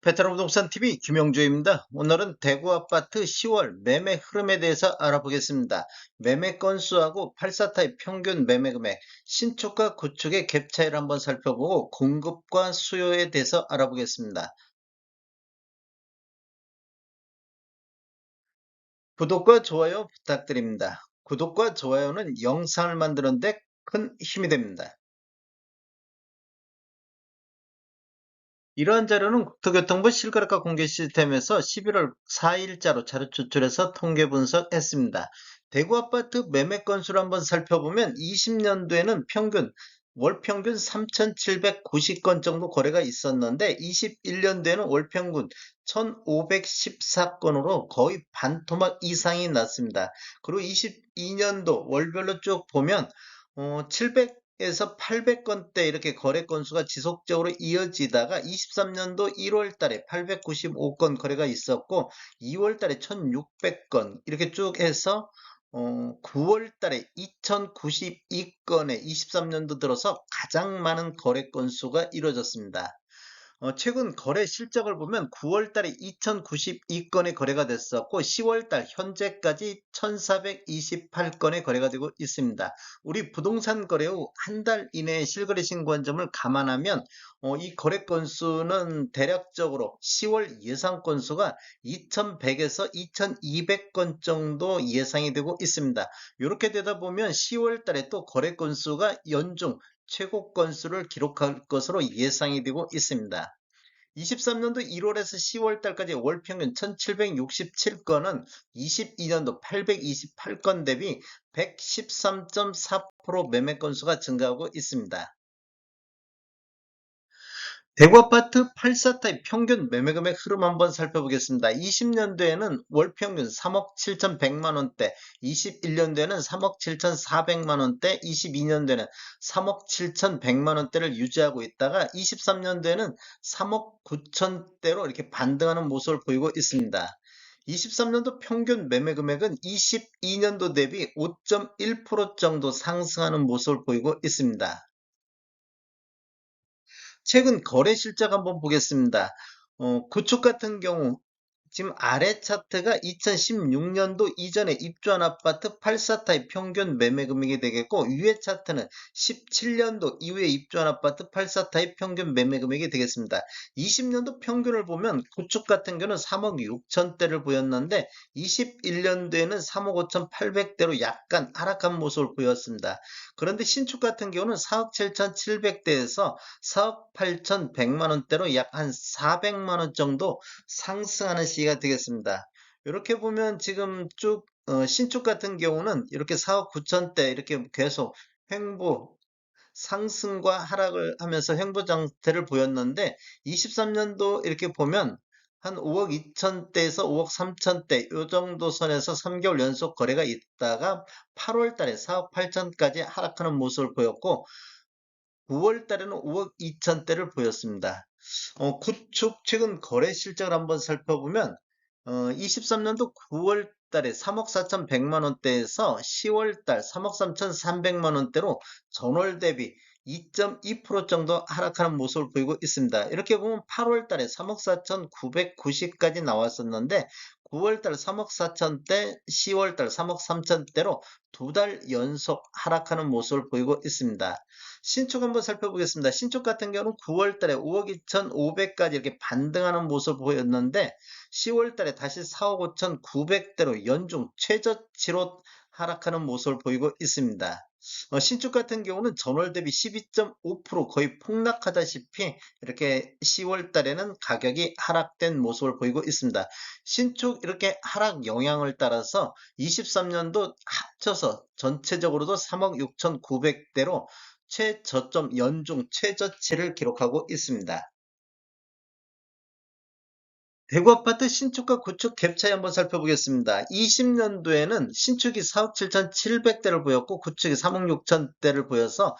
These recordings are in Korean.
베테랑 부동산 TV 김영주입니다. 오늘은 대구 아파트 10월 매매 흐름에 대해서 알아보겠습니다. 매매 건수하고 84타입 평균 매매 금액, 신축과 구축의 갭 차이를 한번 살펴보고 공급과 수요에 대해서 알아보겠습니다. 구독과 좋아요 부탁드립니다. 구독과 좋아요는 영상을 만드는데 큰 힘이 됩니다. 이러한 자료는 국토교통부 실거래가 공개 시스템에서 11월 4일자로 자료 추출해서 통계 분석했습니다. 대구 아파트 매매 건수를 한번 살펴보면 20년도에는 월 평균 3,790건 정도 거래가 있었는데 21년도에는 월 평균 1,514건으로 거의 반토막 이상이 났습니다. 그리고 22년도 월별로 쭉 보면 700에서 800건대 이렇게 거래 건수가 지속적으로 이어지다가 23년도 1월 달에 895건 거래가 있었고 2월 달에 1600건 이렇게 쭉 해서 9월 달에 2092건에 23년도 들어서 가장 많은 거래 건수가 이루어졌습니다. 최근 거래 실적을 보면 9월 달에 2092건의 거래가 됐었고 10월 달 현재까지 1428건의 거래가 되고 있습니다. 우리 부동산 거래 후 한 달 이내에 실거래 신고한 점을 감안하면 이 거래 건수는 대략적으로 10월 예상 건수가 2100에서 2200건 정도 예상이 되고 있습니다. 이렇게 되다 보면 10월 달에 또 거래 건수가 연중 최고 건수를 기록할 것으로 예상이 되고 있습니다. 23년도 1월에서 10월 달까지 월 평균 1767건은 22년도 828건 대비 113.4% 매매 건수가 증가하고 있습니다. 대구 아파트 84타입 평균 매매금액 흐름 한번 살펴보겠습니다. 20년도에는 월 평균 3억 7,100만 원대, 21년도에는 3억 7,400만 원대, 22년도에는 3억 7,100만 원대를 유지하고 있다가 23년도에는 3억 9천대로 이렇게 반등하는 모습을 보이고 있습니다. 23년도 평균 매매 금액은 22년도 대비 5.1% 정도 상승하는 모습을 보이고 있습니다. 최근 거래 실적 한번 보겠습니다. 구축 같은 경우 지금 아래 차트가 2016년도 이전에 입주한 아파트 84타입 평균 매매 금액이 되겠고 위에 차트는 17년도 이후에 입주한 아파트 84타입 평균 매매 금액이 되겠습니다. 20년도 평균을 보면 구축 같은 경우는 3억 6천대를 보였는데 21년도에는 3억 5,800대로 약간 하락한 모습을 보였습니다. 그런데 신축 같은 경우는 4억 7,700대에서 4억 8,100만 원대로 약 한 400만 원 정도 상승하는 시기가 되겠습니다. 이렇게 보면 지금 쭉 신축 같은 경우는 이렇게 4억 9천대 이렇게 계속 횡보 상승과 하락을 하면서 횡보 상태를 보였는데 23년도 이렇게 보면 한 5억 2천대에서 5억 3천대 이 정도 선에서 3개월 연속 거래가 있다가 8월 달에 4억 8천까지 하락하는 모습을 보였고 9월 달에는 5억 2천대를 보였습니다. 구축 최근 거래 실적을 한번 살펴보면 23년도 9월 달에 3억 4,100만 원대에서 10월 달 3억 3,300만 원대로 전월 대비 2.2% 정도 하락하는 모습을 보이고 있습니다. 이렇게 보면 8월 달에 3억 4,990까지 나왔었는데 9월 달 3억 4천대, 10월 달 3억 3천대로 두 달 연속 하락하는 모습을 보이고 있습니다. 신축 한번 살펴보겠습니다. 신축 같은 경우는 9월 달에 5억 2,500까지 이렇게 반등하는 모습을 보였는데 10월 달에 다시 4억 5,900대로 연중 최저치로 하락하는 모습을 보이고 있습니다. 신축 같은 경우는 전월 대비 12.5% 거의 폭락하다시피 이렇게 10월 달에는 가격이 하락된 모습을 보이고 있습니다. 신축 이렇게 하락 영향을 따라서 23년도 합쳐서 전체적으로도 3억 6,900대로 최저점 연중 최저치를 기록하고 있습니다. 대구 아파트 신축과 구축 갭 차이 한번 살펴보겠습니다. 20년도에는 신축이 4억 7,700대를 보였고 구축이 3억 6천대를 보여서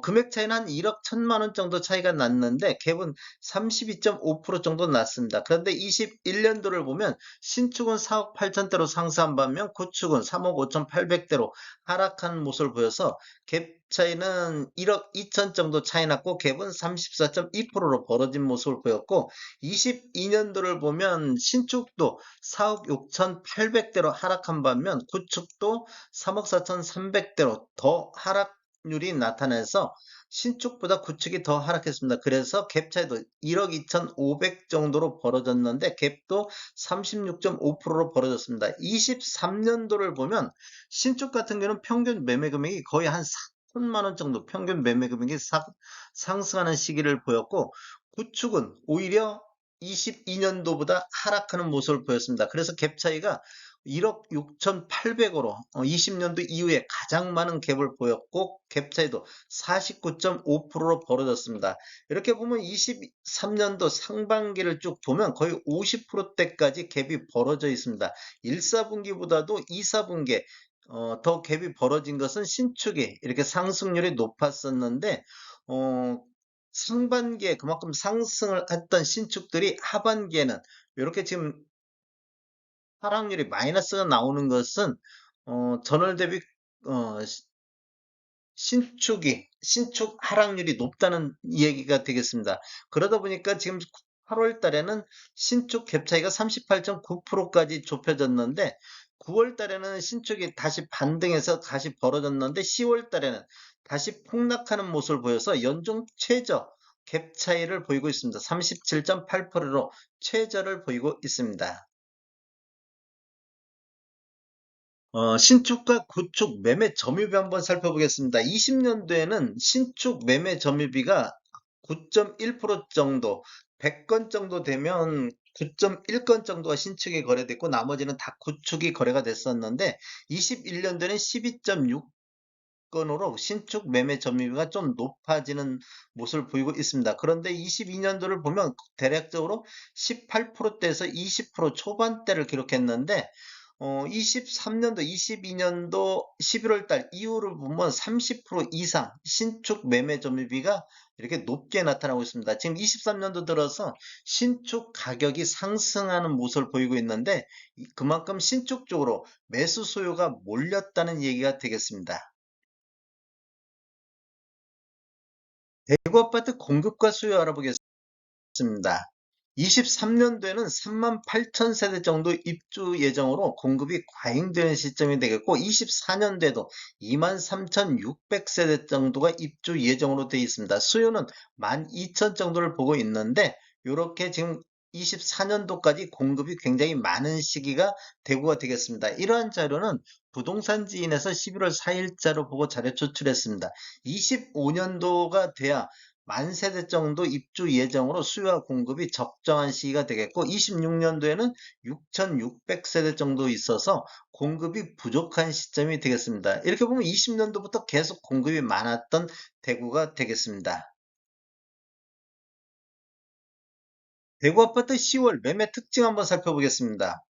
금액 차이는 한 1억 1천만 원 정도 차이가 났는데 갭은 32.5% 정도 났습니다. 그런데 21년도를 보면 신축은 4억 8천대로 상승한 반면 구축은 3억 5,800대로 하락한 모습을 보여서 갭 차이는 1억 2천 정도 차이 났고 갭은 34.2%로 벌어진 모습을 보였고 22년도를 보면 신축도 4억 6,800대로 하락한 반면 구축도 3억 4,300대로 더 하락률이 나타나서 신축보다 구축이 더 하락했습니다. 그래서 갭 차이도 1억 2,500 정도로 벌어졌는데 갭도 36.5%로 벌어졌습니다. 23년도를 보면 신축 같은 경우는 평균 매매 금액이 거의 한 4천만 원 정도 평균 매매 금액이 상승하는 시기를 보였고 구축은 오히려 22년도보다 하락하는 모습을 보였습니다. 그래서 갭 차이가 1억 6,800으로 20년도 이후에 가장 많은 갭을 보였고 갭 차이도 49.5%로 벌어졌습니다. 이렇게 보면 23년도 상반기를 쭉 보면 거의 50%대까지 갭이 벌어져 있습니다. 1, 4분기보다도 2, 4분기 더 갭이 벌어진 것은 신축이 이렇게 상승률이 높았었는데 상반기에 그만큼 상승을 했던 신축들이 하반기에는 이렇게 지금 하락률이 마이너스가 나오는 것은 전월 대비 어, 신축 하락률이 높다는 얘기가 되겠습니다. 그러다 보니까 지금 8월 달에는 신축 갭 차이가 38.9%까지 좁혀졌는데 9월 달에는 신축이 다시 반등해서 다시 벌어졌는데 10월 달에는 다시 폭락하는 모습을 보여서 연중 최저 갭 차이를 보이고 있습니다. 37.8%로 최저를 보이고 있습니다. 신축과 구축 매매 점유비 한번 살펴보겠습니다. 20년도에는 신축 매매 점유비가 9.1% 정도, 100건 정도 되면 9.1건 정도가 신축이 거래됐고 나머지는 다 구축이 거래가 됐었는데 21년도에는 12.6건으로 신축 매매 점유비가 좀 높아지는 모습을 보이고 있습니다. 그런데 22년도를 보면 대략적으로 18%대에서 20% 초반대를 기록했는데 23년도, 22년도 11월 달 이후를 보면 30% 이상 신축 매매 점유비가 이렇게 높게 나타나고 있습니다. 지금 23년도 들어서 신축 가격이 상승하는 모습을 보이고 있는데 그만큼 신축 쪽으로 매수 수요가 몰렸다는 얘기가 되겠습니다. 대구 아파트 공급과 수요 알아보겠습니다. 23년도에는 3만 8천 세대 정도 입주 예정으로 공급이 과잉되는 시점이 되겠고 24년도에도 2만 3,600세대 정도가 입주 예정으로 되어 있습니다. 수요는 1만 2천 정도를 보고 있는데 이렇게 지금 24년도까지 공급이 굉장히 많은 시기가 대구가 되겠습니다. 이러한 자료는 부동산지인에서 11월 4일자로 보고 자료 추출했습니다. 25년도가 돼야 만 세대 정도 입주 예정으로 수요와 공급이 적정한 시기가 되겠고 26년도에는 6,600세대 정도 있어서 공급이 부족한 시점이 되겠습니다. 이렇게 보면 20년도부터 계속 공급이 많았던 대구가 되겠습니다. 대구 아파트 10월 매매 특징 한번 살펴보겠습니다.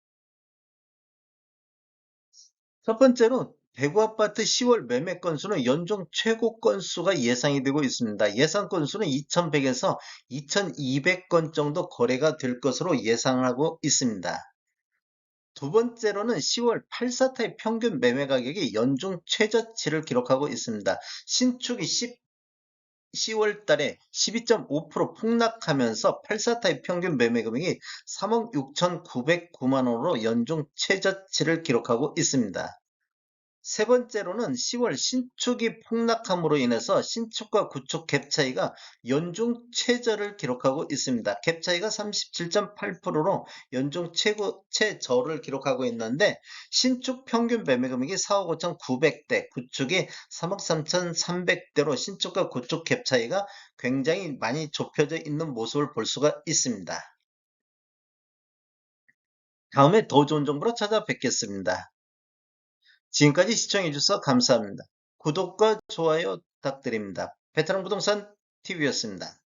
첫 번째로 대구 아파트 10월 매매 건수는 연중 최고 건수가 예상이 되고 있습니다. 예상 건수는 2,100에서 2,200건 정도 거래가 될 것으로 예상하고 있습니다. 두 번째로는 10월 84 타입 평균 매매 가격이 연중 최저치를 기록하고 있습니다. 신축이 10월 달에 12.5% 폭락하면서 84 타입 평균 매매 금액이 3억 6,909만 원으로 연중 최저치를 기록하고 있습니다. 세 번째로는 10월 신축이 폭락함으로 인해서 신축과 구축 갭 차이가 연중 최저를 기록하고 있습니다. 갭 차이가 37.8%로 연중 최저를 기록하고 있는데 신축 평균 매매 금액이 4억 5,900대, 구축이 3억 3,300대로 신축과 구축 갭 차이가 굉장히 많이 좁혀져 있는 모습을 볼 수가 있습니다. 다음에 더 좋은 정보로 찾아뵙겠습니다. 지금까지 시청해주셔서 감사합니다. 구독과 좋아요 부탁드립니다. 베테랑 부동산 TV였습니다.